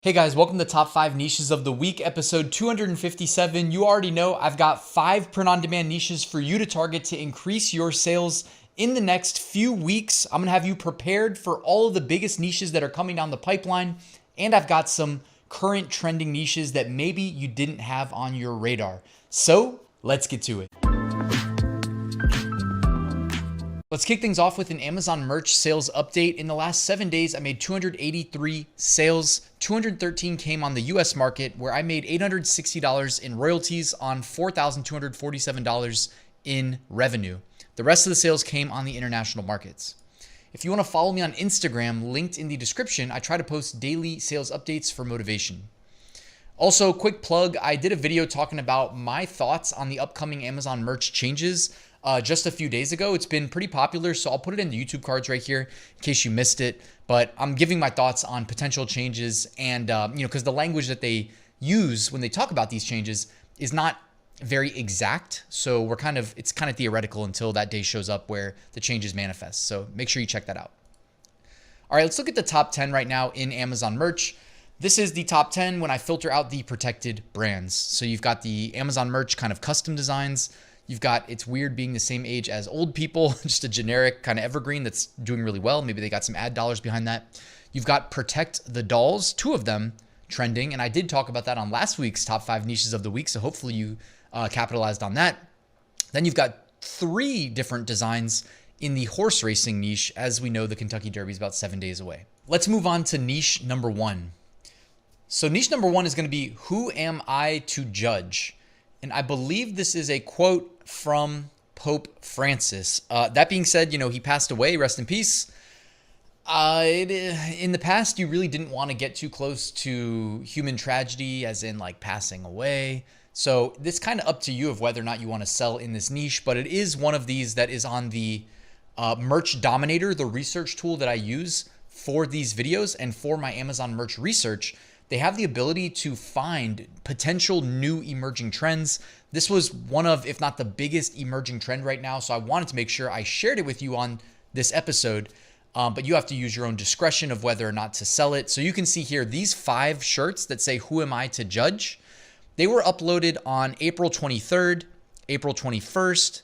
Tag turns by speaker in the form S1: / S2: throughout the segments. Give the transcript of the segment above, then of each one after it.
S1: Hey guys, welcome to Top 5 Niches of the Week, episode 257. You already know I've got 5 print-on-demand niches for you to target to increase your sales in the next few weeks. I'm gonna have you prepared for all of the biggest niches that are coming down the pipeline, and I've got some current trending niches that maybe you didn't have on your radar. So let's get to it. Let's kick things off with an Amazon merch sales update. In the last 7 days, I made 283 sales. 213 came on the US market, where I made $860 in royalties on $4,247 in revenue. The rest of the sales came on the international markets. If you want to follow me on Instagram, linked in the description, I try to post daily sales updates for motivation. Also, quick plug, I did a video talking about my thoughts on the upcoming Amazon merch changes just a few days ago. It's been pretty popular, so I'll put it in the YouTube cards right here in case you missed it. But I'm giving my thoughts on potential changes and, because the language that they use when they talk about these changes is not very exact. So it's kind of theoretical until that day shows up where the changes manifest. So make sure you check that out. All right, let's look at the top 10 right now in Amazon merch. This is the top 10 when I filter out the protected brands. So you've got the Amazon merch kind of custom designs. You've got It's Weird Being the Same Age as Old People, just a generic kind of evergreen that's doing really well. Maybe they got some ad dollars behind that. You've got Protect the Dolls, 2 of them trending. And I did talk about that on last week's top 5 niches of the week. So hopefully you capitalized on that. Then you've got 3 different designs in the horse racing niche. As we know, the Kentucky Derby is about 7 days away. Let's move on to niche number 1. So niche number 1 is going to be, who am I to judge? And I believe this is a quote from Pope Francis. That being said, he passed away, rest in peace. In the past, you really didn't want to get too close to human tragedy, as in like passing away. So it's kind of up to you of whether or not you want to sell in this niche, but it is one of these that is on the Merch Dominator, the research tool that I use for these videos and for my Amazon merch research. They have the ability to find potential new emerging trends. This was one of, if not the biggest emerging trend right now. So I wanted to make sure I shared it with you on this episode, but you have to use your own discretion of whether or not to sell it. So you can see here, these 5 shirts that say, who am I to judge? They were uploaded on April 23rd, April 21st.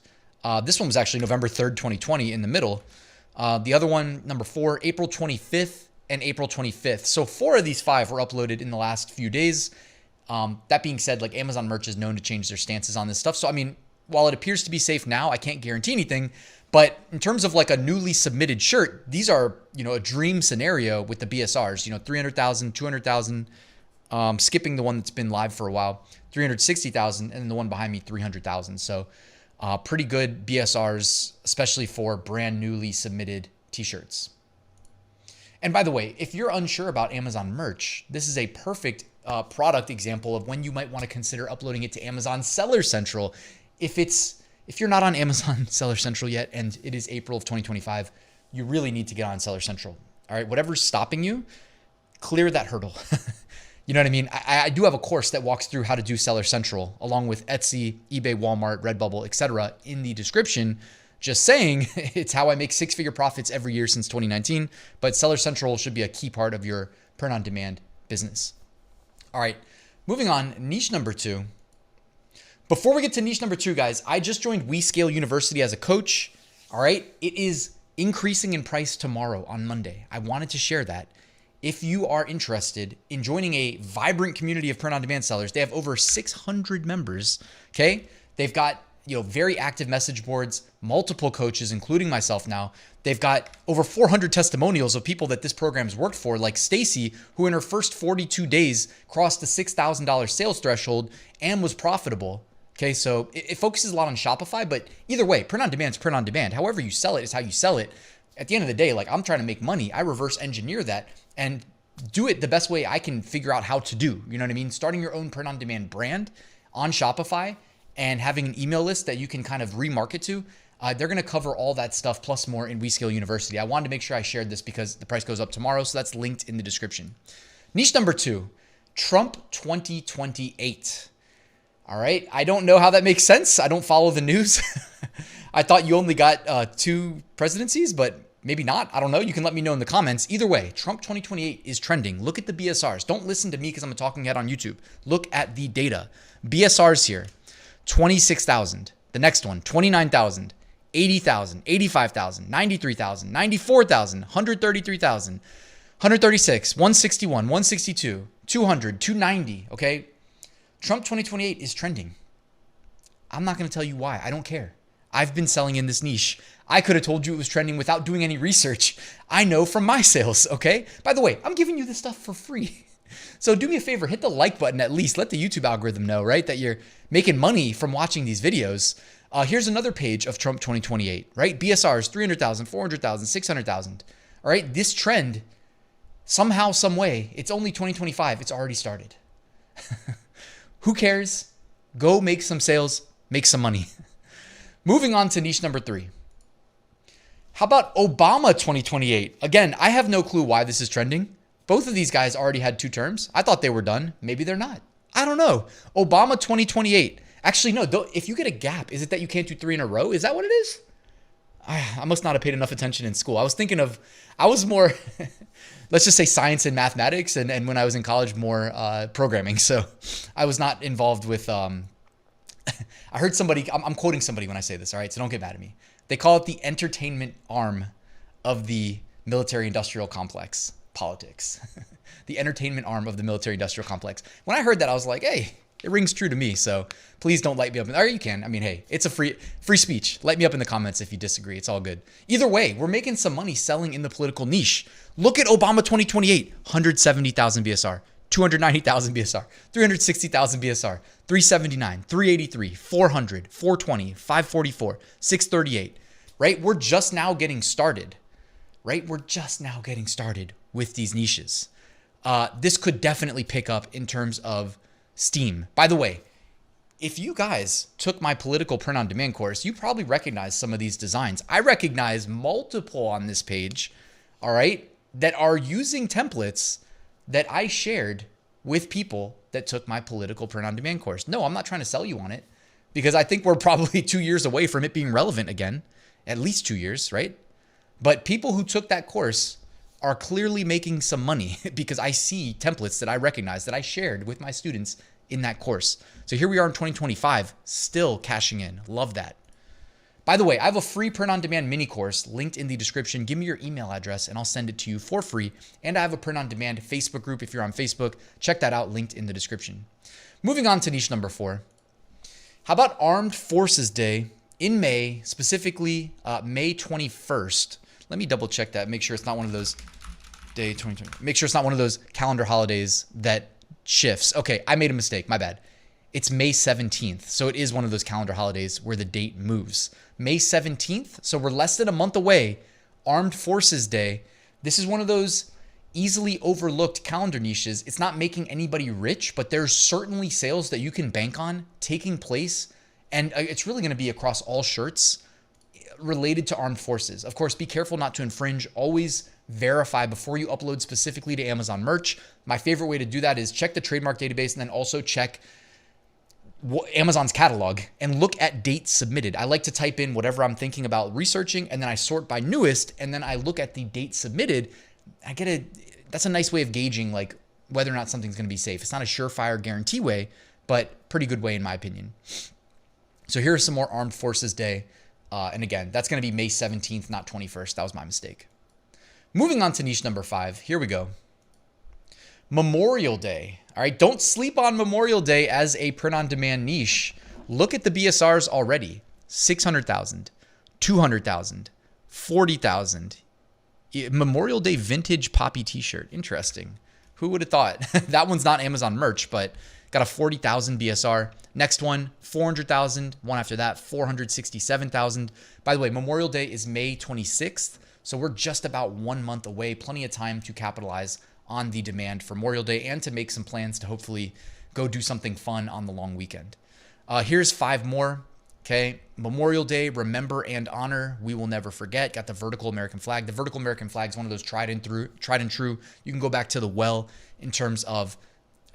S1: This one was actually November 3rd, 2020 in the middle. The other one, number 4, April 25th. And April 25th. So 4 of these 5 were uploaded in the last few days. That being said, like Amazon merch is known to change their stances on this stuff. So, I mean, while it appears to be safe now, I can't guarantee anything. But in terms of like a newly submitted shirt, these are, a dream scenario with the BSRs, 300,000, 200,000, skipping the one that's been live for a while, 360,000, and then the one behind me, 300,000. So pretty good BSRs, especially for brand newly submitted t-shirts. And by the way, if you're unsure about Amazon merch, this is a perfect product example of when you might want to consider uploading it to Amazon Seller Central. If you're not on Amazon Seller Central yet and it is April of 2025, you really need to get on Seller Central. All right, whatever's stopping you, clear that hurdle. You know what I mean? I do have a course that walks through how to do Seller Central along with Etsy, eBay, Walmart, Redbubble, etc. in the description. Just saying, it's how I make 6-figure profits every year since 2019, but Seller Central should be a key part of your print-on-demand business. All right, moving on, niche number 2. Before we get to niche number 2, guys, I just joined WeScale University as a coach. All right, it is increasing in price tomorrow on Monday. I wanted to share that. If you are interested in joining a vibrant community of print-on-demand sellers, they have over 600 members, okay? They've got very active message boards, multiple coaches, including myself now. They've got over 400 testimonials of people that this program's worked for, like Stacy, who in her first 42 days crossed the $6,000 sales threshold and was profitable. Okay, so it focuses a lot on Shopify, but either way, print on demand is print on demand. However you sell it is how you sell it. At the end of the day, like I'm trying to make money. I reverse engineer that and do it the best way I can figure out how to do. You know what I mean? Starting your own print on demand brand on Shopify and having an email list that you can kind of remarket to, they're going to cover all that stuff plus more in WeScale University. I wanted to make sure I shared this because the price goes up tomorrow, so that's linked in the description. Niche number 2, Trump 2028. All right, I don't know how that makes sense. I don't follow the news. I thought you only got 2 presidencies, but Maybe not. I don't know. You can let me know in the comments. Either way, Trump 2028 is trending. Look at the BSRs. Don't listen to me because I'm a talking head on YouTube. Look at the data. BSRs here, 26,000. The next one, 29,000, 80,000, 85,000, 93,000, 94,000, 133,000, 136, 161, 162, 200, 290, okay? Trump 2028 is trending. I'm not going to tell you why. I don't care. I've been selling in this niche. I could have told you it was trending without doing any research. I know from my sales, okay? By the way, I'm giving you this stuff for free. So do me a favor, hit the like button at least. Let the YouTube algorithm know, right, that you're making money from watching these videos. Here's another page of Trump 2028, right? BSRs, 300,000, 400,000, 600,000. All right, this trend, somehow, some way, it's only 2025. It's already started. Who cares? Go make some sales, make some money. Moving on to niche number 3. How about Obama 2028? Again, I have no clue why this is trending. Both of these guys already had 2 terms. I thought they were done. Maybe they're not. I don't know. Obama 2028. Actually, no. If you get a gap, is it that you can't do 3 in a row? Is that what it is? I must not have paid enough attention in school. I was more, let's just say science and mathematics. And when I was in college, more programming. So I was not involved with, I heard somebody, I'm quoting somebody when I say this, all right? So don't get mad at me. They call it the entertainment arm of the military-industrial complex. Politics. The entertainment arm of the military-industrial complex. When I heard that, I was like, hey, it rings true to me. So please don't light me up. Or you can. I mean, hey, it's a free speech. Light me up in the comments if you disagree. It's all good. Either way, we're making some money selling in the political niche. Look at Obama 2028. 170,000 BSR. 290,000 BSR. 360,000 BSR. 379. 383. 400. 420. 544. 638. Right? We're just now getting started. Right? We're just now getting started with these niches. This could definitely pick up in terms of steam. By the way, if you guys took my political print on demand course, you probably recognize some of these designs. I recognize multiple on this page, all right, that are using templates that I shared with people that took my political print on demand course. No, I'm not trying to sell you on it because I think we're probably 2 years away from it being relevant again, at least 2 years, right? But people who took that course are clearly making some money because I see templates that I recognize that I shared with my students in that course. So here we are in 2025, still cashing in. Love that. By the way, I have a free print-on-demand mini course linked in the description. Give me your email address and I'll send it to you for free. And I have a print-on-demand Facebook group if you're on Facebook. Check that out, linked in the description. Moving on to niche number 4. How about Armed Forces Day in May, specifically May 21st? Let me double check that. Make sure it's not one of those day 2020. Make sure it's not one of those calendar holidays that shifts. Okay, I made a mistake. My bad. It's May 17th. So it is one of those calendar holidays where the date moves. May 17th. So we're less than a month away. Armed Forces Day. This is one of those easily overlooked calendar niches. It's not making anybody rich, but there's certainly sales that you can bank on taking place. And it's really going to be across all shirts related to armed forces. Of course, be careful not to infringe. Always verify before you upload specifically to Amazon merch. My favorite way to do that is check the trademark database and then also check Amazon's catalog and look at dates submitted. I like to type in whatever I'm thinking about researching and then I sort by newest and then I look at the date submitted. That's a nice way of gauging like whether or not something's going to be safe. It's not a surefire guarantee way, but pretty good way in my opinion. So here's some more Armed Forces Day. And again, that's going to be May 17th, not 21st. That was my mistake. Moving on to niche number 5. Here we go. Memorial Day. All right. Don't sleep on Memorial Day as a print-on-demand niche. Look at the BSRs already. 600,000, 200,000, 40,000. Memorial Day vintage poppy t-shirt. Interesting. Who would have thought? That one's not Amazon merch, but got a 40,000 BSR. Next one, 400,000. One after that, 467,000. By the way, Memorial Day is May 26th. So we're just about 1 month away. Plenty of time to capitalize on the demand for Memorial Day and to make some plans to hopefully go do something fun on the long weekend. Here's 5 more. Okay. Memorial Day, remember and honor. We will never forget. Got the vertical American flag. The vertical American flag is one of those tried and true. You can go back to the well in terms of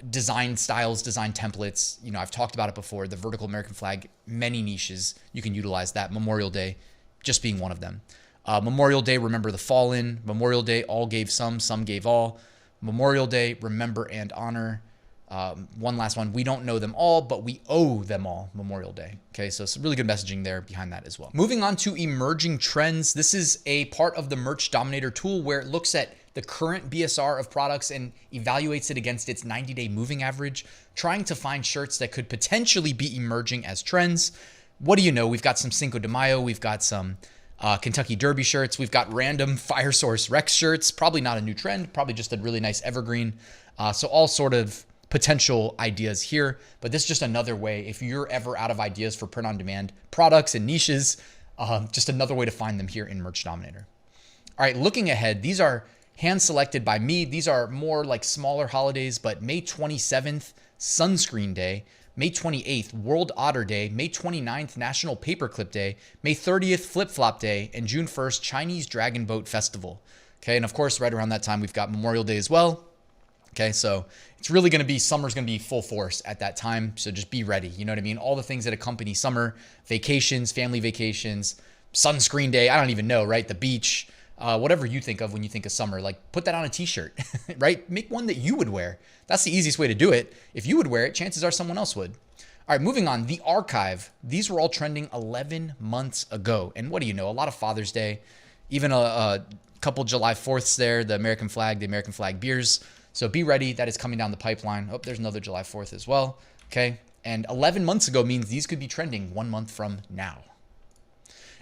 S1: design styles, design templates. You know, I've talked about it before. The vertical American flag, many niches, you can utilize that. Memorial Day just being one of them. Memorial Day, remember the fallen. Memorial Day, all gave some gave all. Memorial Day, remember and honor. One last one. We don't know them all, but we owe them all. Memorial Day. Okay, so some really good messaging there behind that as well. Moving on to emerging trends. This is a part of the Merch Dominator tool where it looks at the current BSR of products and evaluates it against its 90-day moving average, trying to find shirts that could potentially be emerging as trends. What do you know? We've got some Cinco de Mayo. We've got some Kentucky Derby shirts. We've got random Fire Source Rex shirts. Probably not a new trend. Probably just a really nice evergreen. So all sort of potential ideas here. But this is just another way, if you're ever out of ideas for print-on-demand products and niches, just another way to find them here in Merch Dominator. All right, looking ahead, these are hand-selected by me. These are more like smaller holidays, but May 27th, Sunscreen Day. May 28th, World Otter Day, May 29th, National Paperclip Day, May 30th, Flip Flop Day, and June 1st, Chinese Dragon Boat Festival. Okay, and of course, right around that time, we've got Memorial Day as well. Okay, so it's really going to be, summer's going to be full force at that time, so just be ready. You know what I mean? All the things that accompany summer, vacations, family vacations, sunscreen day, I don't even know, right? The beach, whatever you think of when you think of summer, like put that on a t-shirt, right? Make one that you would wear. That's the easiest way to do it. If you would wear it, chances are someone else would. All right, moving on. The archive. These were all trending 11 months ago. And what do you know? A lot of Father's Day, even a couple July 4ths there, the American flag beers. So be ready. That is coming down the pipeline. Oh, there's another July 4th as well. Okay. And 11 months ago means these could be trending 1 month from now.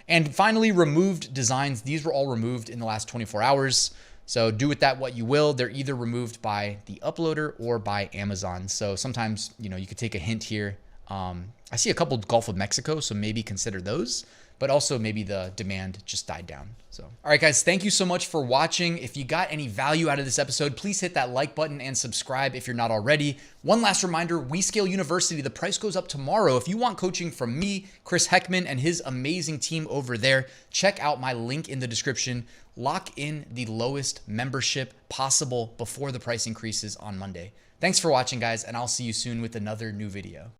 S1: And finally, removed designs. These were all removed in the last 24 hours. So do with that what you will. They're either removed by the uploader or by Amazon. So sometimes, you know, you could take a hint here. I see a couple Gulf of Mexico, so maybe consider those, but also maybe the demand just died down. So, all right, guys, thank you so much for watching. If you got any value out of this episode, please hit that like button and subscribe if you're not already. One last reminder, We Scale University, the price goes up tomorrow. If you want coaching from me, Chris Heckman, and his amazing team over there, check out my link in the description. Lock in the lowest membership possible before the price increases on Monday. Thanks for watching, guys, and I'll see you soon with another new video.